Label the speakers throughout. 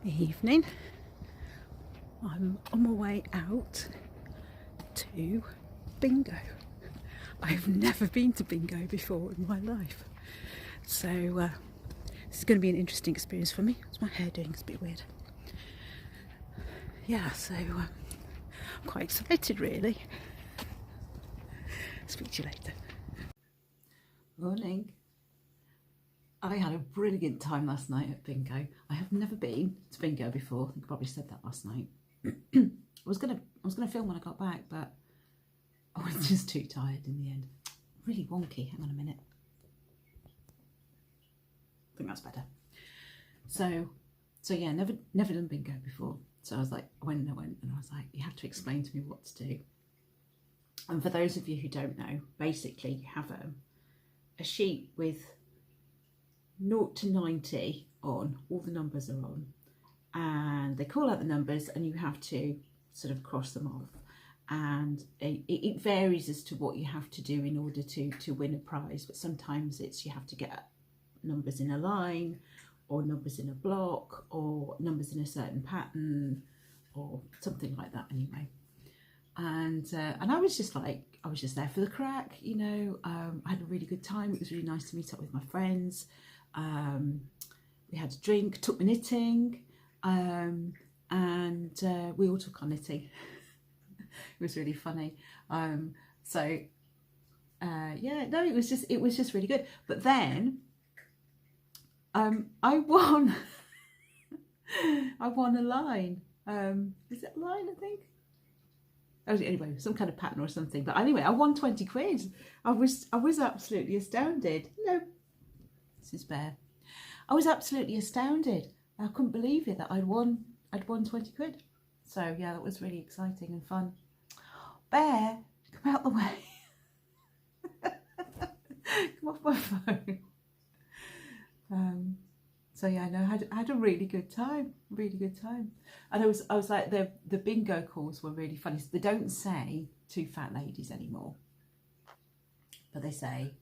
Speaker 1: Evening. I'm on my way out to bingo. I've never been to bingo before in my life, so this is going to be an interesting experience for me. What's my hair doing? It's a bit weird. Yeah, so I'm quite excited really. Speak to you later. Morning. I had a brilliant time last night at bingo. I have never been to bingo before. I think I probably said that last night. I was gonna film when I got back, but I was just too tired in the end. Really wonky. Hang on a minute. I think that's better. So yeah, never done bingo before. So I was like, I went and I was like, you have to explain to me what to do. And for those of you who don't know, basically you have a sheet with 0 to 90 on, all the numbers are on, and they call out the numbers and you have to sort of cross them off, and it varies as to what you have to do in order to win a prize, but sometimes it's you have to get numbers in a line, or numbers in a block, or numbers in a certain pattern, or something like that anyway. And I was just there for the crack, you know. I had a really good time. It was really nice to meet up with my friends. We had a drink, took me knitting, and we all took our knitting. It was really funny. Yeah, no, it was just really good. But then I won. I won a line. Is it a line? I think. Oh, anyway, some kind of pattern or something. But anyway, I won 20 quid. I was absolutely astounded. No, this is Bear. I was absolutely astounded. I couldn't believe it that I'd won 20 quid. So yeah, that was really exciting and fun. Bear, come out the way. Come off my phone. So yeah, no, I had a really good time. And I was like, the bingo calls were really funny. So they don't say 2 fat ladies anymore, but they say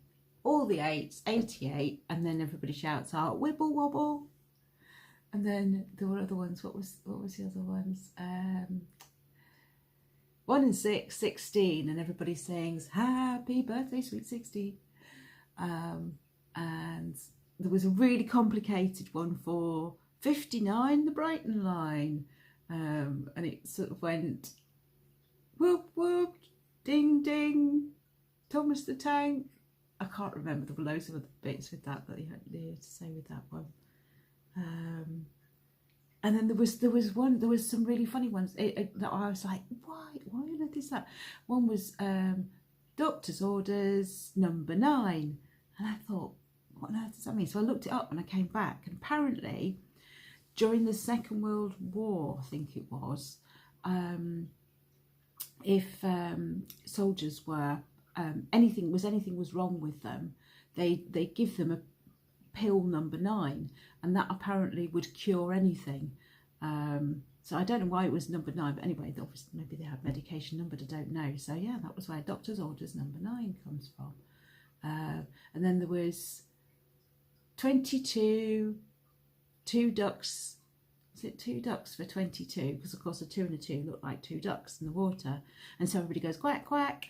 Speaker 1: all the 8s, 88, and then everybody shouts out wibble wobble. And then there were other ones. What was the other ones? 1 and 6, 16, and everybody sings happy birthday sweet 16. And there was a really complicated one for 59, the Brighton line, and it sort of went whoop whoop, ding ding, Thomas the Tank. I can't remember. There were loads of other bits with that you had to say with that one. And then there was some really funny ones that I was like, why on earth is that? One was doctor's orders number 9, and I thought, what on earth does that mean? So I looked it up and I came back, and apparently during the Second World War, I think it was, if soldiers were anything was wrong with them, they give them a pill number 9, and that apparently would cure anything. So I don't know why it was number 9, but anyway, obviously maybe they had medication numbered, I don't know. So yeah, that was where doctor's orders number 9 comes from. And then there was 22, 2 ducks. Is it 2 ducks for 22? Because of course a 2 and a 2 look like 2 ducks in the water, and so everybody goes quack quack.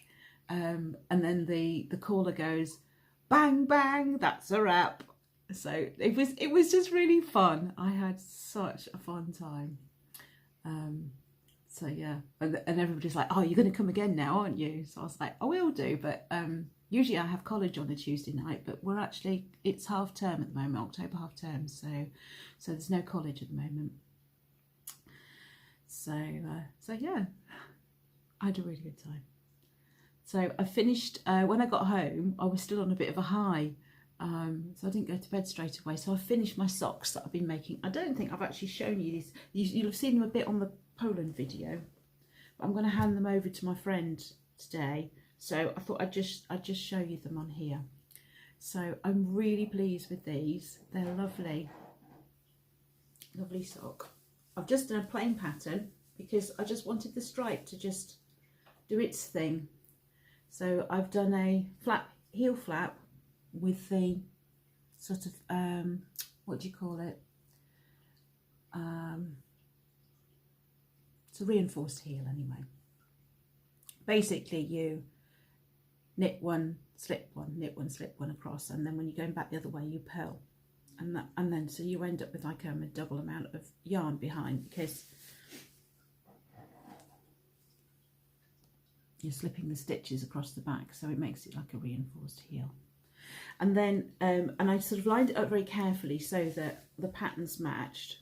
Speaker 1: And then the caller goes bang bang, that's a wrap. So it was just really fun. I had such a fun time. So yeah, and everybody's like, oh, you're going to come again now, aren't you? So I was like, I will do, but usually I have college on a Tuesday night, but it's half term at the moment, October half term, so there's no college at the moment. So yeah, I had a really good time. So I finished, when I got home, I was still on a bit of a high, so I didn't go to bed straight away. So I finished my socks that I've been making. I don't think I've actually shown you these. You'll have seen them a bit on the Poland video, but I'm going to hand them over to my friend today. So I thought I'd just show you them on here. So I'm really pleased with these. They're lovely, lovely sock. I've just done a plain pattern because I just wanted the stripe to just do its thing. So I've done a flap, heel flap with the sort of what do you call it, It's a reinforced heel anyway. Basically, you knit one, slip one, knit one, slip one across, and then when you're going back the other way, you purl, and then so you end up with like a double amount of yarn behind, because you're slipping the stitches across the back, so it makes it like a reinforced heel. And then and I sort of lined it up very carefully so that the patterns matched.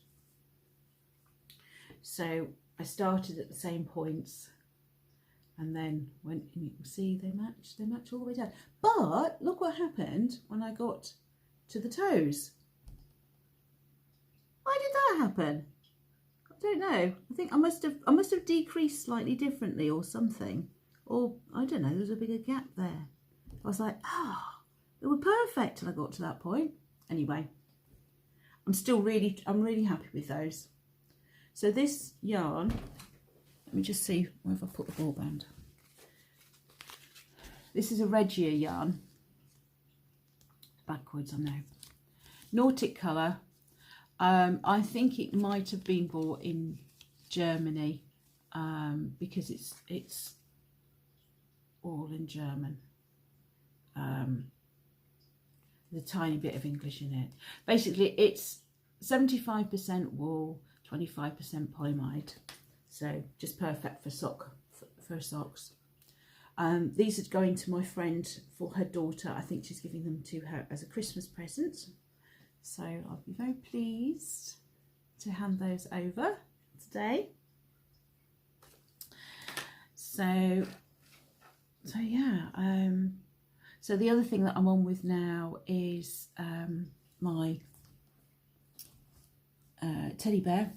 Speaker 1: So I started at the same points, and then went, and you can see they match all the way down. But look what happened when I got to the toes. Why did that happen? I don't know. I think I must have decreased slightly differently or something. Or I don't know, there was a bigger gap there. I was like, they were perfect till I got to that point. Anyway, I'm really happy with those. So this yarn, let me just see where I've put the ball band. This is a Regia yarn. Backwards, I know. Nautic colour. I think it might have been bought in Germany because it's all in German. There's a tiny bit of English in it. Basically, it's 75% wool, 25% polyamide, so just perfect for socks. These are going to my friend for her daughter. I think she's giving them to her as a Christmas present, so I'll be very pleased to hand those over today. So yeah, so the other thing that I'm on with now is my teddy bear.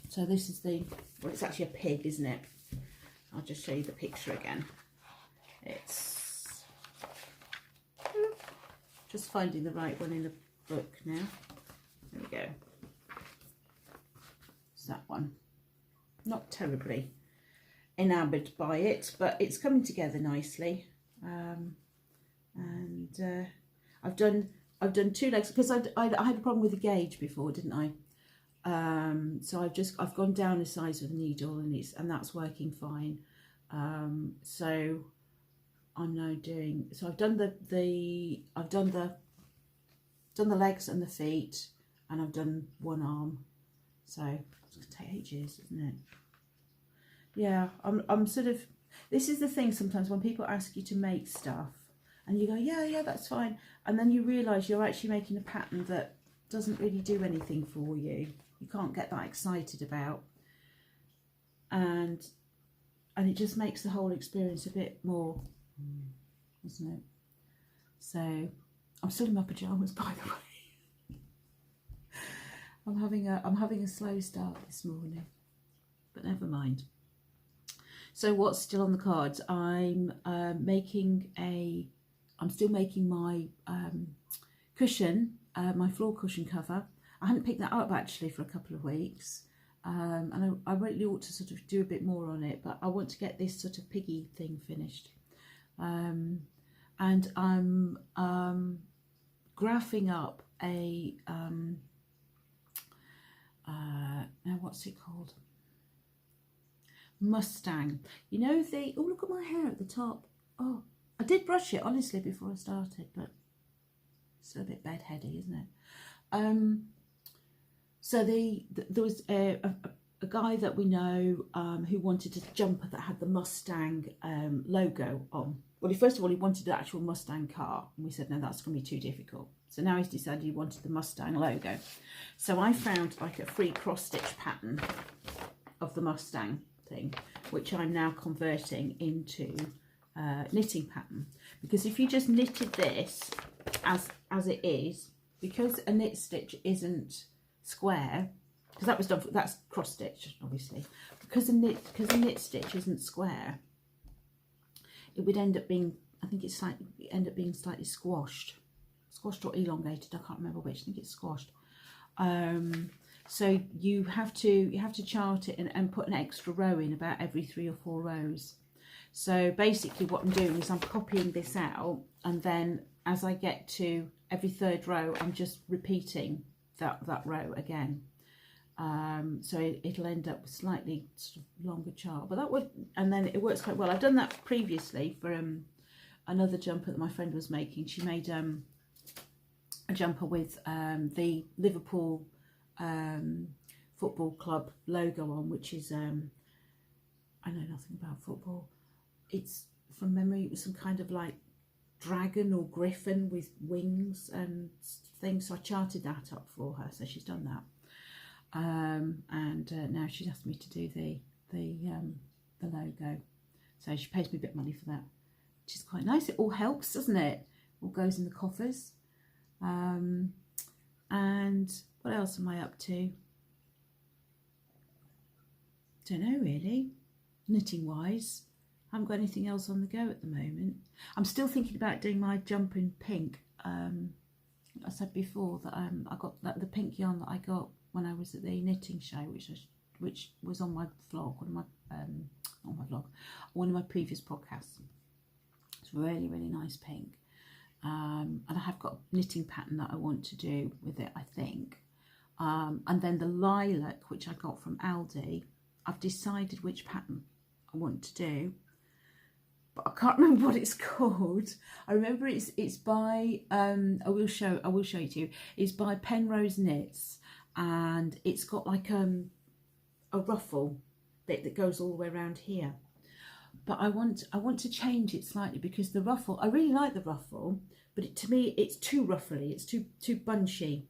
Speaker 1: So this is well, it's actually a pig, isn't it? I'll just show you the picture again. It's just finding the right one in the book now. There we go. It's that one. Not terribly enamoured by it, but it's coming together nicely. I've done two legs because I had a problem with the gauge before, didn't I? So I've gone down a size with the needle, and that's working fine. So I'm now doing, so I've done the legs and the feet, and I've done one arm. So it's going to take ages, isn't it? Yeah, I'm sort of, this is the thing sometimes when people ask you to make stuff and you go, yeah, that's fine. And then you realise you're actually making a pattern that doesn't really do anything for you. You can't get that excited about. And it just makes the whole experience a bit more, isn't it? So I'm still in my pyjamas, by the way. I'm having a slow start this morning, but never mind. So what's still on the cards? I'm still making my cushion, my floor cushion cover. I hadn't picked that up actually for a couple of weeks, and I really ought to sort of do a bit more on it, but I want to get this sort of piggy thing finished. And I'm graphing up a now what's it called? Mustang. You know, oh, look at my hair at the top. Oh, I did brush it honestly before I started, but it's a bit bedheady, isn't it? So there was a guy that we know who wanted a jumper that had the Mustang logo on. Well, first of all, he wanted the actual Mustang car, and we said no, that's going to be too difficult. So now he's decided he wanted the Mustang logo. So I found like a free cross-stitch pattern of the Mustang thing, which I'm now converting into knitting pattern, because if you just knitted this as it is, because a knit stitch isn't square, because that was done that's cross stitch obviously, because a knit stitch isn't square, it would end up being, I think it's end up being slightly squashed or elongated, I can't remember which. I think it's squashed. So you have to chart it and put an extra row in about every 3 or 4 rows. So basically what I'm doing is I'm copying this out, and then as I get to every 3rd row, I'm just repeating that row again. So it'll end up with slightly sort of longer chart, but that would, and then it works quite well. I've done that previously for another jumper that my friend was making. She made a jumper with the Liverpool Football Club logo on, which is I know nothing about football. It's, from memory, it was some kind of like dragon or griffin with wings and things. So I charted that up for her. So she's done that. And now she's asked me to do the logo. So she pays me a bit of money for that, which is quite nice. It all helps, doesn't it? All goes in the coffers. And what else am I up to? Don't know really, knitting wise. I haven't got anything else on the go at the moment. I'm still thinking about doing my jump in pink. I said before that I got the pink yarn that I got when I was at the knitting show, which was on my vlog, one of my previous podcasts. It's really, really nice pink. And I have got a knitting pattern that I want to do with it, I think. And then the lilac, which I got from Aldi, I've decided which pattern I want to do, but I can't remember what it's called. I remember it's by I will show it to you. It's by Penrose Knits, and it's got like a ruffle bit that goes all the way around here. But I want to change it slightly, because the ruffle, I really like the ruffle, but to me it's too ruffly, it's too bunchy.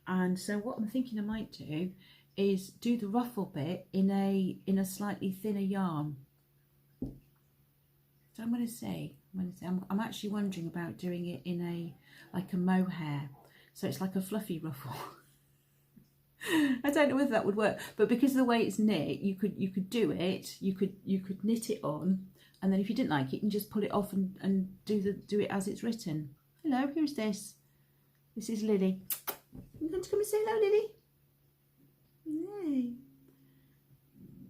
Speaker 1: And so what I'm thinking I might do is do the ruffle bit in a slightly thinner yarn. So I'm going to see. I'm actually wondering about doing it in like a mohair, so it's like a fluffy ruffle. I don't know whether that would work, but because of the way it's knit, you could do it. You could knit it on, and then if you didn't like it, you can just pull it off and do it as it's written. Hello, who's this? This is Lily. You going to come and say hello, Lily? Yay.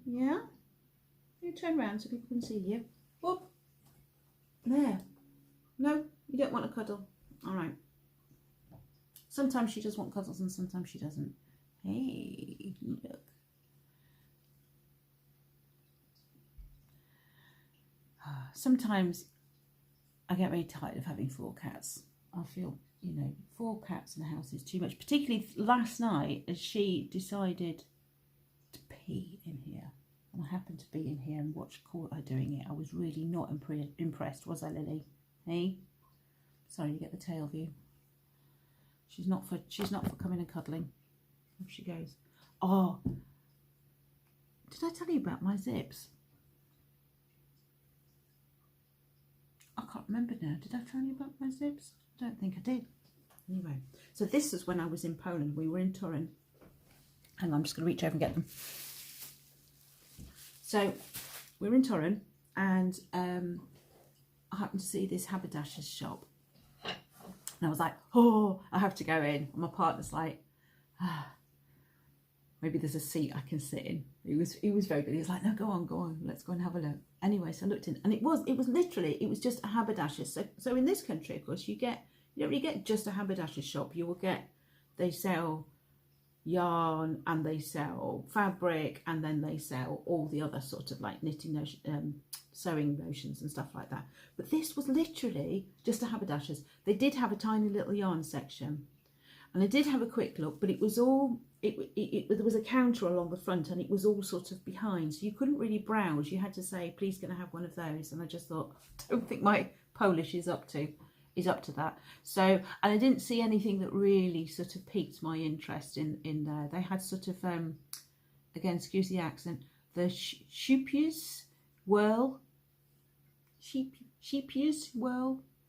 Speaker 1: Yeah. You turn around so people can see you. Whoop. There. No, you don't want a cuddle. All right. Sometimes she does want cuddles and sometimes she doesn't. Hey, look. Sometimes I get very tired of having 4 cats. I feel, 4 cats in the house is too much. Particularly last night, as she decided to pee in here. And I happened to be in here and caught her doing it. I was really not impressed, was I, Lily? Hey? Sorry, you get the tail view. She's not for coming and cuddling. Off she goes. Oh, did I tell you about my zips? I can't remember now. Did I tell you about my zips? I don't think I did. Anyway, so this was when I was in Poland. We were in Turin. Hang on, I'm just going to reach over and get them. So we were in Turin, and I happened to see this haberdasher's shop. And I was like, oh, I have to go in. And my partner's like, maybe there's a seat I can sit in. He was very good. He was like, no, go on, let's go and have a look. Anyway, so I looked in, and it was just a haberdasher's. So in this country, of course, you don't really get just a haberdasher's shop. They sell yarn, and they sell fabric, and then they sell all the other sort of like knitting, sewing notions and stuff like that. But this was literally just a haberdasher's. They did have a tiny little yarn section, and I did have a quick look, but it was all, there was a counter along the front, and it was all sort of behind, so you couldn't really browse. You had to say, please, can I have one of those? And I just thought, I don't think my Polish is up to that. So, and I didn't see anything that really sort of piqued my interest in there. They had sort of, again, excuse the accent, the sheepjes whirl,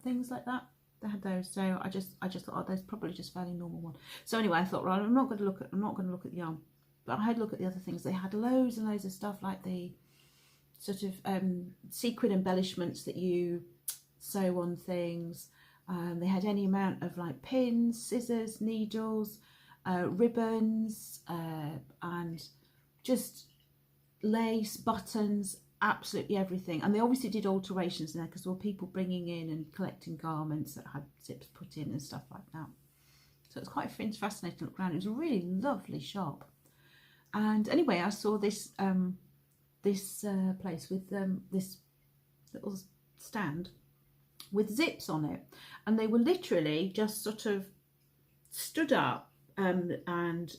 Speaker 1: things like that. They had those, so I just thought, oh, there's probably just fairly normal one. So anyway, I thought, right, I'm not going to look at the yarn, but I had a look at the other things. They had loads and loads of stuff, like the sort of sequin embellishments that you sew on things. They had any amount of like pins, scissors, needles, ribbons, and just lace, buttons, absolutely everything. And they obviously did alterations in there, because there were people bringing in and collecting garments that had zips put in and stuff like that. So it's quite fascinating to look around. It was a really lovely shop. And anyway, I saw this this place with this little stand with zips on it, and they were literally just sort of stood up and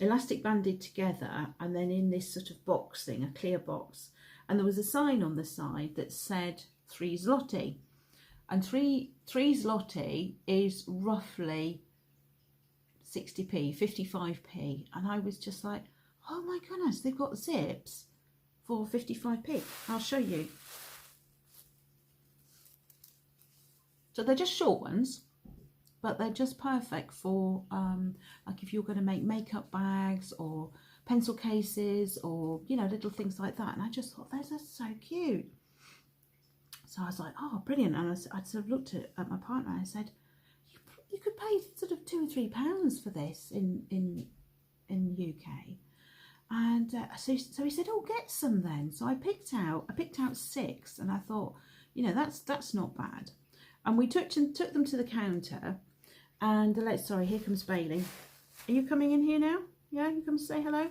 Speaker 1: elastic banded together, and then in this sort of box thing, a clear box, and there was a sign on the side that said 3 zloty, and 3 zloty is roughly 60p, 55p, and I was just like, oh my goodness, they've got zips for 55p. I'll show you. So they're just short ones, but they're just perfect for like if you're going to make makeup bags or pencil cases or, you know, little things like that. And I just thought, those are so cute. So I was like, oh, brilliant. And I sort of looked at my partner and I said, you could pay sort of £2 or £3 for this in UK. And so he said, oh, get some then. So I picked out 6, and I thought, you know, that's not bad. And we took them to the counter, and sorry, here comes Bailey. Are you coming in here now? Yeah, you come say hello.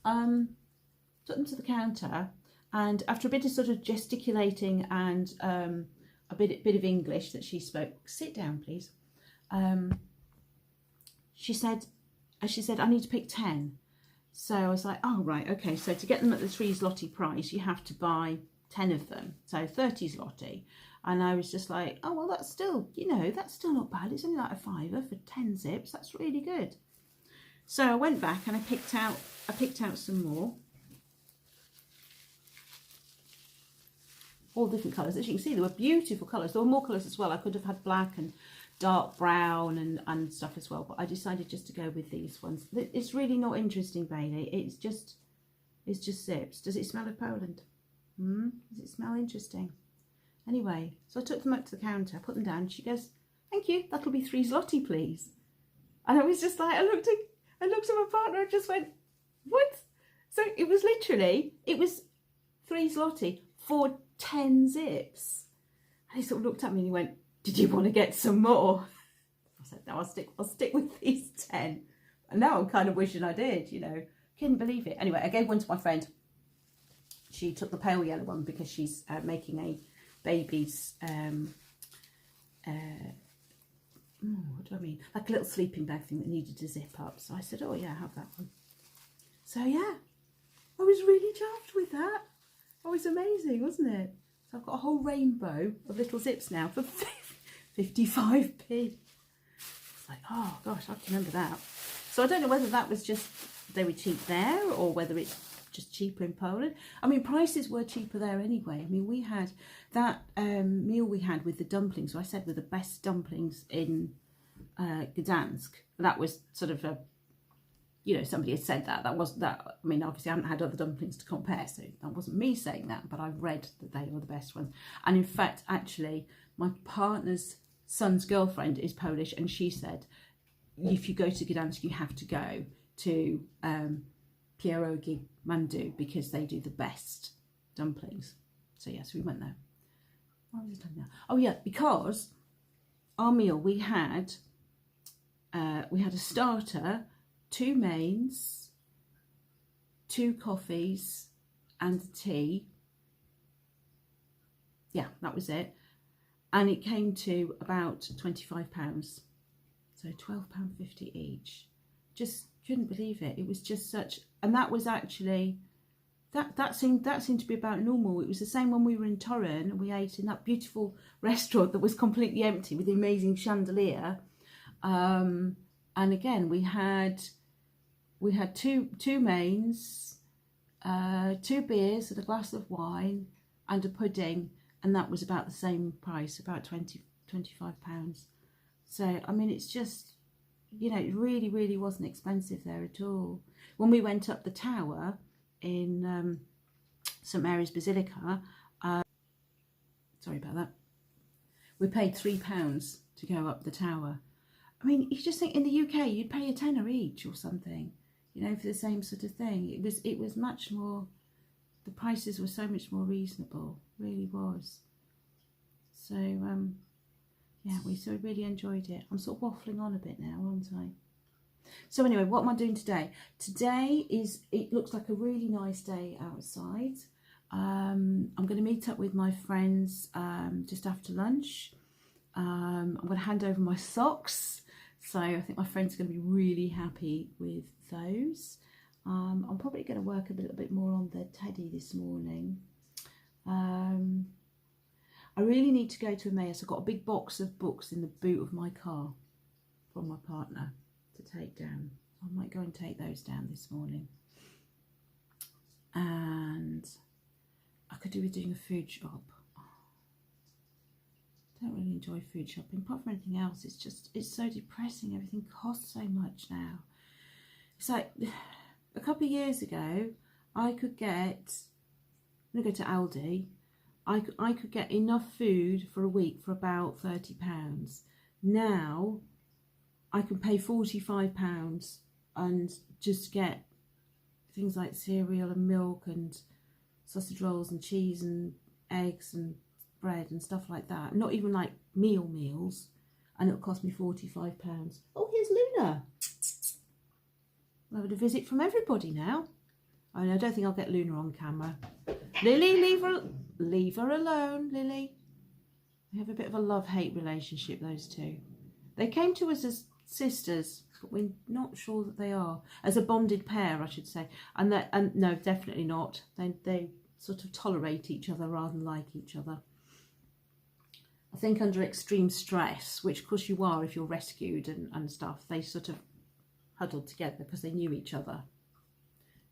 Speaker 1: Took them to the counter, and after a bit of sort of gesticulating and a bit of English that she spoke, sit down please. She said, I need to pick 10. So I was like, oh right, okay. So to get them at the 3 zloty price, you have to buy 10 of them, so 30 zloty. And I was just like, oh well, that's still, you know, that's still not bad. It's only like a £5 for 10 zips. That's really good. So I went back and I picked out some more, all different colours. As you can see, there were beautiful colours. There were more colours as well. I could have had black and dark brown and stuff as well, but I decided just to go with these ones. It's really not interesting, Bailey. It's just zips. Does it smell of Poland? Does it smell interesting? Anyway, so I took them up to the counter, put them down. She goes, thank you, that'll be 3 zloty, please. And I was just like, I looked at my partner and just went, what? So it was 3 zloty for 10 zips. And he sort of looked at me and he went, did you want to get some more? I said, no, I'll stick with these 10. And now I'm kind of wishing I did, you know. Couldn't believe it. Anyway, I gave one to my friend. She took the pale yellow one because she's making a baby's, what do I mean? Like a little sleeping bag thing that needed to zip up. So I said, oh yeah, have that one. So yeah, I was really chuffed with that. That was amazing, wasn't it? So I've got a whole rainbow of little zips now for 55p. It's like, oh gosh, I can remember that. So I don't know whether that was just, they were cheap there, or whether it's just cheaper in Poland. I mean, prices were cheaper there anyway. I mean, we had that meal we had with the dumplings, so I said were the best dumplings in Gdansk. That was sort of a, you know, somebody had said that. That wasn't that. I mean, obviously I haven't had other dumplings to compare, so that wasn't me saying that, but I read that they were the best ones. And in fact, actually, my partner's son's girlfriend is Polish, and she said, if you go to Gdansk, you have to go to Pierogi Mandu, because they do the best dumplings. So yes, we went there. What was I talking about? Oh yeah, because our meal we had a starter, 2 mains, 2 coffees and a tea. Yeah, that was it. And it came to about £25. So £12.50 each. Just couldn't believe it. It was just such, and that was actually, that seemed to be about normal. It was the same when we were in Torun and we ate in that beautiful restaurant that was completely empty with the amazing chandelier. And again, we had 2 mains, 2 beers and a glass of wine and a pudding, and that was about the same price, about £25. So I mean, it's just, you know, it really, really wasn't expensive there at all. When we went up the tower in St Mary's Basilica, sorry about that, we paid £3 to go up the tower. I mean, you just think in the UK you'd pay a tenner each or something, you know, for the same sort of thing. It was much more, the prices were so much more reasonable, really was. So yeah, we really enjoyed it. I'm sort of waffling on a bit now, aren't I? So anyway, what am I doing today? Today it looks like a really nice day outside. I'm going to meet up with my friends just after lunch. I'm going to hand over my socks. So I think my friends are going to be really happy with those. I'm probably going to work a little bit more on the teddy this morning. I really need to go to Emmaus. I've got a big box of books in the boot of my car from my partner to take down. I might go and take those down this morning. And I could do with doing a food shop. I don't really enjoy food shopping. Apart from anything else, it's so depressing. Everything costs so much now. It's like a couple of years ago, I could get, I'm going to go to Aldi, I could get enough food for a week for about £30. Now I can pay £45 and just get things like cereal and milk and sausage rolls and cheese and eggs and bread and stuff like that. Not even like meals, and it'll cost me £45. Oh, here's Luna. We'll have a visit from everybody now. I mean, I don't think I'll get Luna on camera. Lily, leave her alone, Lily. We have a bit of a love-hate relationship, those two. They came to us as sisters, but we're not sure that they are. As a bonded pair, I should say. And no, definitely not. They sort of tolerate each other rather than like each other. I think under extreme stress, which of course you are if you're rescued and stuff, they sort of huddled together because they knew each other. A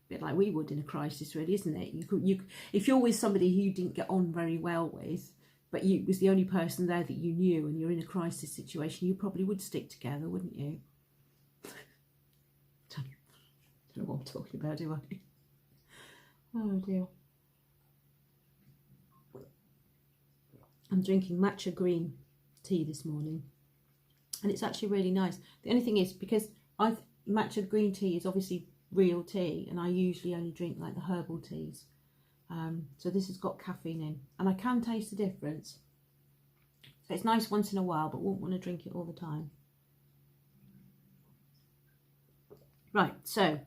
Speaker 1: bit like we would in a crisis, really, isn't it? If you're with somebody who you didn't get on very well with, but you was the only person there that you knew, and you're in a crisis situation, you probably would stick together, wouldn't you? Don't know what I'm talking about, do I? Oh dear. I'm drinking matcha green tea this morning, and it's actually really nice. The only thing is, because matcha green tea is obviously real tea, and I usually only drink like the herbal teas. So this has got caffeine in, and I can taste the difference. So it's nice once in a while, but won't want to drink it all the time. Right, so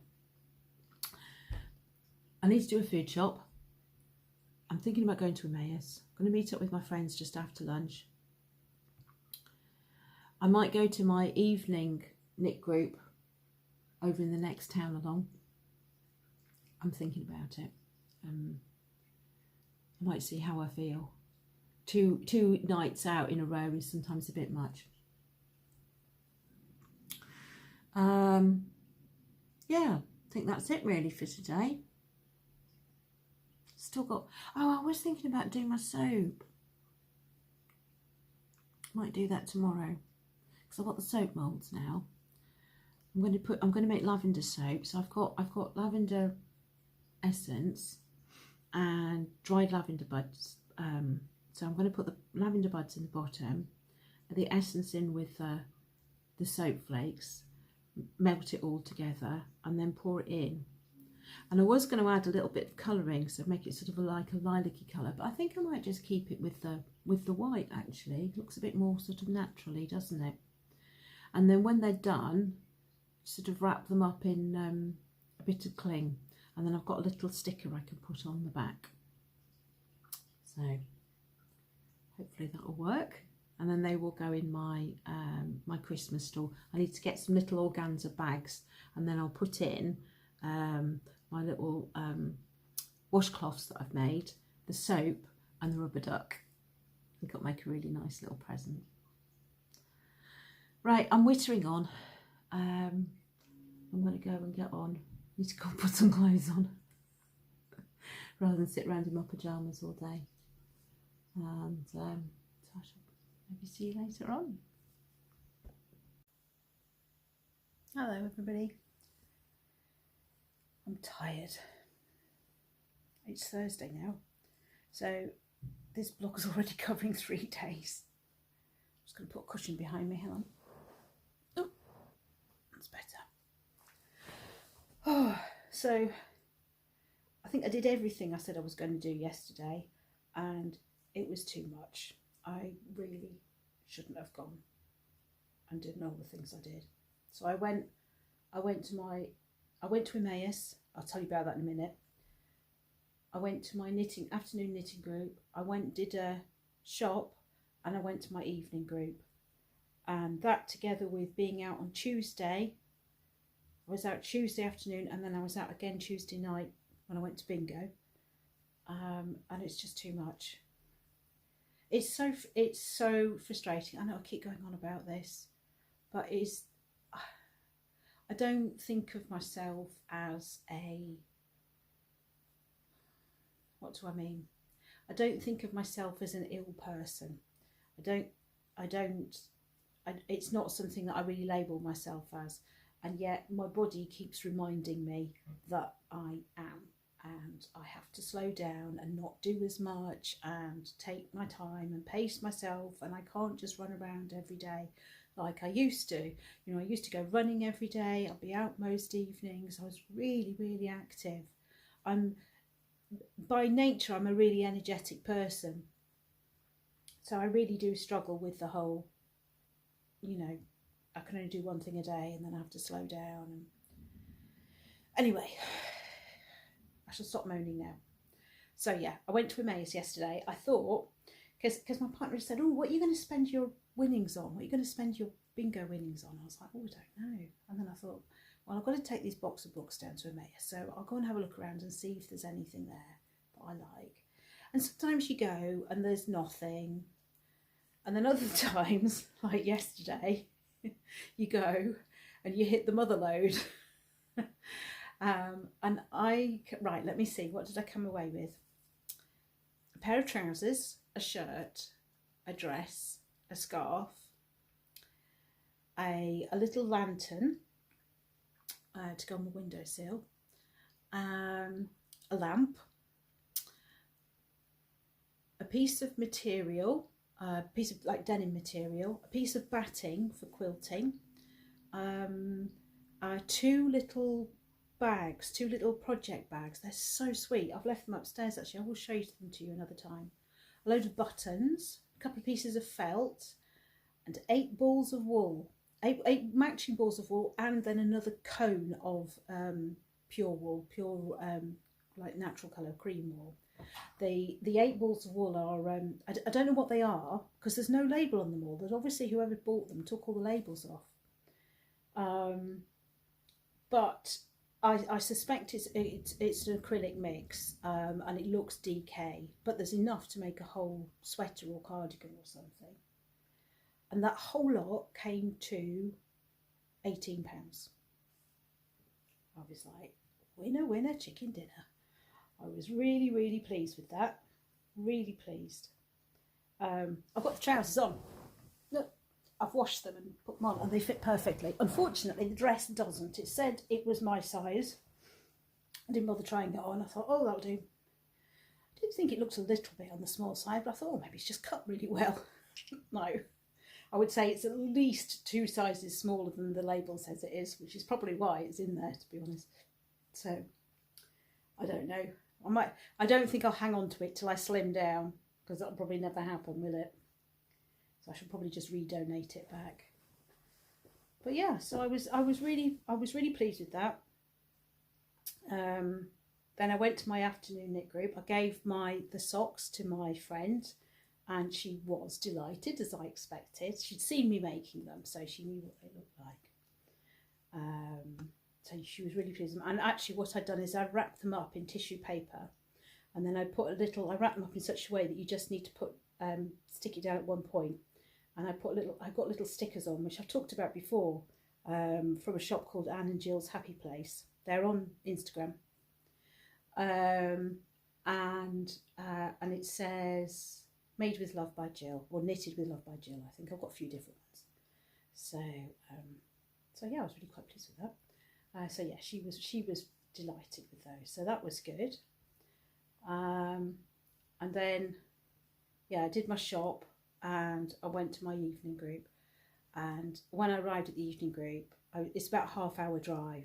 Speaker 1: I need to do a food shop. I'm thinking about going to Emmaus. I'm going to meet up with my friends just after lunch. I might go to my evening knit group over in the next town along. I'm thinking about it. I might see how I feel. Two nights out in a row is sometimes a bit much. Yeah, I think that's it really for today. Still got, I was thinking about doing my soap. Might do that tomorrow because I've got the soap moulds now. I'm going to make lavender soap. So I've got lavender essence and dried lavender buds. So I'm going to put the lavender buds in the bottom, the essence in with the soap flakes, melt it all together, and then pour it in. And I was going to add a little bit of colouring, so make it sort of like a lilac-y colour, but I think I might just keep it with the white. Actually, it looks a bit more sort of naturally, doesn't it? And then when they're done, sort of wrap them up in a bit of cling, and then I've got a little sticker I can put on the back. So hopefully that'll work. And then they will go in my my Christmas store. I need to get some little organza bags, and then I'll put in my little washcloths that I've made, the soap and the rubber duck. I think it'll make a really nice little present. Right, I'm wittering on. I'm going to go and get on. I need to go and put some clothes on rather than sit around in my pyjamas all day. And so I shall maybe see you later on. Hello everybody. I'm tired. It's Thursday now, so this blog is already covering 3 days. I'm just going to put a cushion behind me. Hang on. Oh, that's better. Oh, so I think I did everything I said I was going to do yesterday, and it was too much. I really shouldn't have gone and done all the things I did. So I went I went to Emmaus. I'll tell you about that in a minute. I went to my afternoon knitting group. I did a shop, and I went to my evening group. And that, together with being out on Tuesday, I was out Tuesday afternoon, and then I was out again Tuesday night when I went to bingo. And it's just too much. It's so frustrating. I know I keep going on about this, but I don't think of myself as what do I mean? I don't think of myself as an ill person. It's not something that I really label myself as, and yet my body keeps reminding me that I am, and I have to slow down and not do as much and take my time and pace myself, and I can't just run around every day like I used to. You know, I used to go running every day. I'll be out most evenings. I was really, really active. By nature, I'm a really energetic person. So I really do struggle with the whole, you know, I can only do one thing a day and then I have to slow down. And anyway, I shall stop moaning now. So yeah, I went to Emmaus yesterday. I thought, because my partner said, oh, what are you going to spend your winnings on? What are you going to spend your bingo winnings on? I was like, oh, I don't know. And then I thought, well, I've got to take these box of books down to Emmaus, so I'll go and have a look around and see if there's anything there that I like. And sometimes you go and there's nothing, and then other times, like yesterday, you go and you hit the mother load. And right, let me see, what did I come away with? A pair of trousers, a shirt, a dress, a scarf, a little lantern to go on the windowsill, a lamp, a piece of material, a piece of like denim material, a piece of batting for quilting, two little bags, two little project bags. They're so sweet. I've left them upstairs actually. I will show them to you another time. A load of buttons, a couple of pieces of felt, and 8 balls of wool. Eight matching balls of wool, and then another cone of pure wool, like natural colour cream wool. The 8 balls of wool are I don't know what they are, because there's no label on them all. There's obviously whoever bought them took all the labels off. But I suspect it's an acrylic mix, and it looks DK, but there's enough to make a whole sweater or cardigan or something. And that whole lot came to £18. I was like, winner, winner, chicken dinner. I was really, really pleased with that. Really pleased. I've got the trousers on. Look, I've washed them and put them on, and they fit perfectly. Unfortunately, the dress doesn't. It said it was my size. I didn't bother trying it on. I thought, oh, that'll do. I did think it looked a little bit on the small side, but I thought, oh, maybe it's just cut really well. No. I would say it's at least 2 sizes smaller than the label says it is, which is probably why it's in there, to be honest. So, I don't know. I don't think I'll hang on to it till I slim down, because that'll probably never happen, will it? So I should probably just redonate it back. But yeah, so I was really pleased with that. Then I went to my afternoon knit group. I gave the socks to my friend, and she was delighted, as I expected. She'd seen me making them, so she knew what they looked like. So she was really pleased. And actually what I'd done is I wrapped them up in tissue paper, and then I wrapped them up in such a way that you just need to stick it down at one point. And I got little stickers on, which I've talked about before, from a shop called Anne and Jill's Happy Place. They're on Instagram. And it says, made with love by Jill, or knitted with love by Jill. I think I've got a few different ones. So yeah, I was really quite pleased with that. So yeah, she was delighted with those. So that was good. And then yeah, I did my shop, and I went to my evening group. And when I arrived at the evening group, it's about a half-hour drive.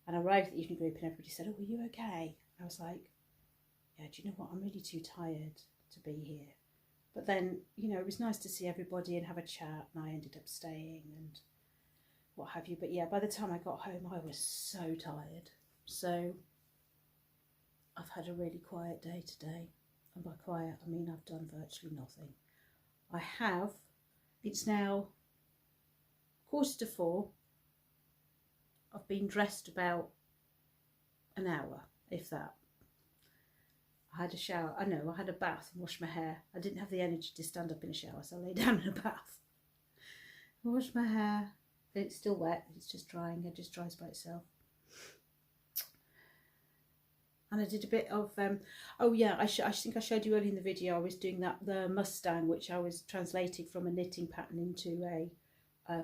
Speaker 1: And I arrived at the evening group, and everybody said, "Oh, are you okay?" I was like, "Yeah, do you know what? I'm really too tired to be here." But then, you know, it was nice to see everybody and have a chat, and I ended up staying. And what have you. But yeah, by the time I got home, I was so tired. So I've had a really quiet day today. And by quiet, I mean I've done virtually nothing. I have, it's now 3:45. I've been dressed about an hour, if that. I had a shower, I had a bath and washed my hair. I didn't have the energy to stand up in a shower, so I lay down in a bath. I washed my hair. It's still wet, it's just drying, it just dries by itself. And I did a bit of, oh yeah, I think I showed you earlier in the video, I was doing the Mustang, which I was translating from a knitting pattern into a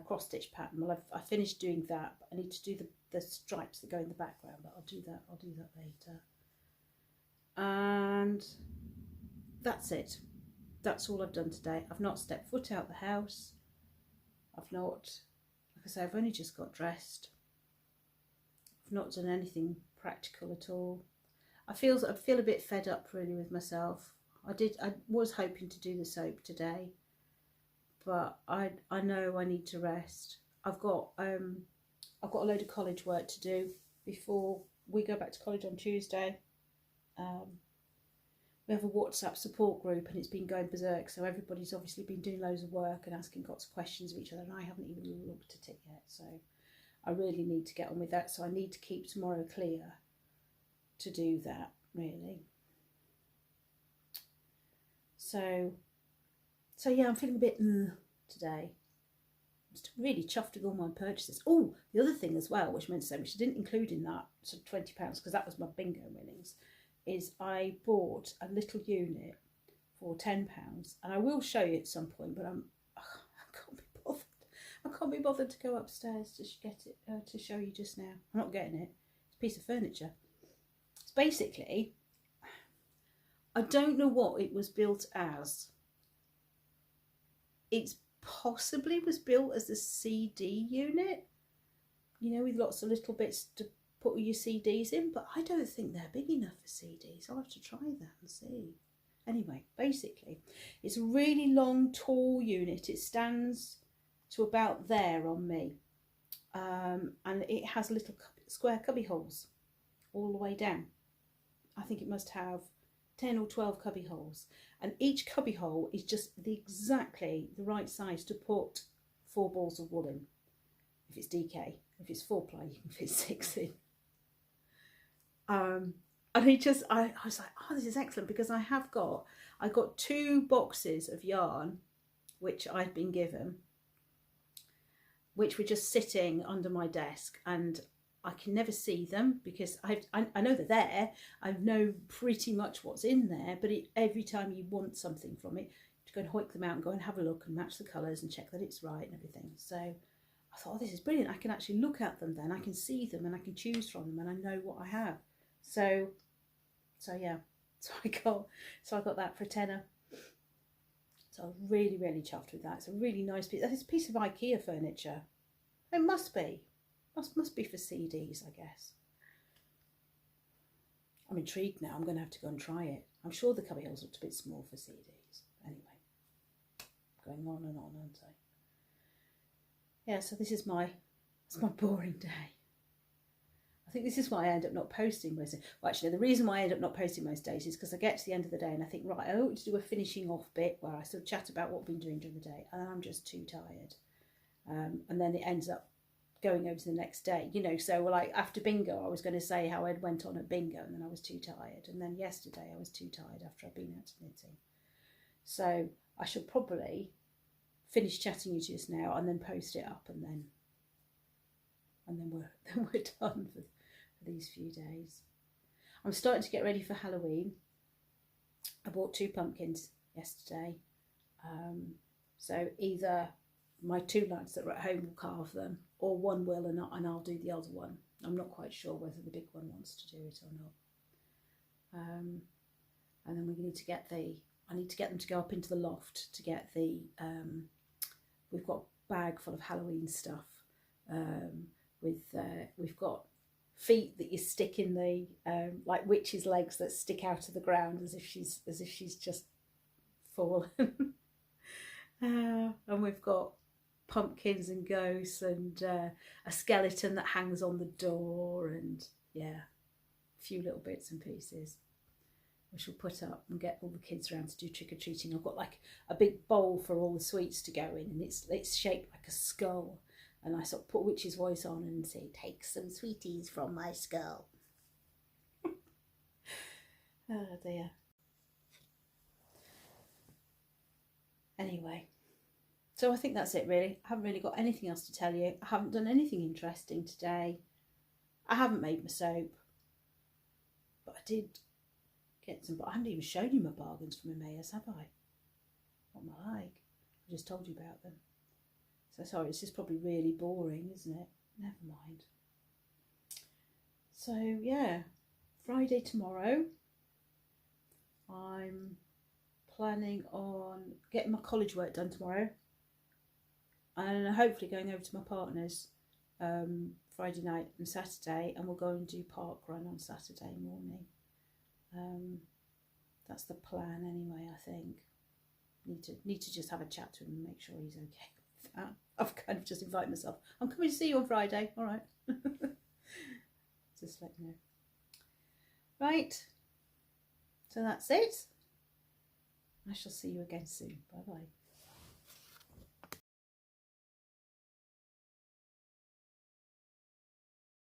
Speaker 1: cross stitch pattern. Well, I finished doing that, but I need to do the stripes that go in the background, but I'll do that later. And that's it. That's all I've done today. I've not stepped foot out the house. I've not, like I say, I've only just got dressed. I've not done anything practical at all. I feel a bit fed up really with myself. I was hoping to do the soap today, but I know I need to rest. I've got a load of college work to do before we go back to college on Tuesday. We have a WhatsApp support group and it's been going berserk, so everybody's obviously been doing loads of work and asking lots of questions of each other, and I haven't even looked at it yet, so I really need to get on with that. So I need to keep tomorrow clear to do that, really. So yeah, I'm feeling a bit today. I'm just really chuffed with all my purchases. Oh, the other thing as well, which I meant to say, which I didn't include in that sort of £20, because that was my bingo winnings, is I bought a little unit for £10, and I will show you at some point, but I can't be bothered. I can't be bothered to go upstairs to get it to show you just now. I'm not getting it. It's a piece of furniture. It's basically, I don't know what it was built as. It's possibly was built as a CD unit, you know, with lots of little bits to put your CDs in, but I don't think they're big enough for CDs. I'll have to try that and see. Anyway, basically, it's a really long, tall unit. It stands to about there on me, and it has little square cubby holes all the way down. I think it must have 10 or 12 cubby holes, and each cubby hole is just exactly the right size to put 4 balls of wool in. If it's DK, if it's 4-ply, you can fit 6 in. And I was like, oh, this is excellent, because I got 2 boxes of yarn, which I'd been given, which were just sitting under my desk, and I can never see them because I know they're there. I know pretty much what's in there, but every time you want something from it, to go and hoik them out and go and have a look and match the colours and check that it's right and everything. So I thought, oh, this is brilliant. I can actually look at them then. I can see them and I can choose from them and I know what I have. So yeah, so I got that for a tenner. So I'm really, really chuffed with that. It's a really nice piece. It's a piece of IKEA furniture. It must be. Must be for CDs, I guess. I'm intrigued now. I'm going to have to go and try it. I'm sure the cubby holes looked a bit small for CDs. Anyway, going on and on, aren't I? Yeah, so this is my boring day. I think this is why I end up not posting most days. Well, actually, the reason why I end up not posting most days is because I get to the end of the day and I think, right, I ought to do a finishing off bit where I sort of chat about what I've been doing during the day, and I'm just too tired. And then it ends up going over to the next day, you know. So like after bingo, I was going to say how I went on at bingo, and then I was too tired, and then yesterday I was too tired after I'd been out knitting. So I should probably finish chatting you just now and then post it up, and then we're done for these few days. I'm starting to get ready for Halloween. I bought 2 pumpkins yesterday, so either my 2 lads that were at home will carve them, or one will and I'll do the other one. I'm not quite sure whether the big one wants to do it or not. And then we need to get I need to get them to go up into the loft to get the, we've got a bag full of Halloween stuff. We've got feet that you stick in the, like witches' legs that stick out of the ground as if she's just fallen. And we've got pumpkins and ghosts and a skeleton that hangs on the door, and yeah, a few little bits and pieces we shall put up and get all the kids around to do trick-or-treating. I've got like a big bowl for all the sweets to go in, and it's shaped like a skull, and I sort of put Witch's voice on and say, take some sweeties from my skull. Oh dear. Anyway, so I think that's it really. I haven't really got anything else to tell you. I haven't done anything interesting today. I haven't made my soap, but I did get some, but I haven't even shown you my bargains from Emmaus, have I? What am I like? I just told you about them. So sorry, it's just probably really boring, isn't it? Never mind. So yeah, Friday tomorrow. I'm planning on getting my college work done tomorrow, and hopefully going over to my partner's Friday night and Saturday, and we'll go and do park run on Saturday morning. That's the plan anyway. I think need to just have a chat to him and make sure he's okay with that. I've kind of just invited myself. I'm coming to see you on Friday. All right. Just let me know. Right. So that's it. I shall see you again soon. Bye bye.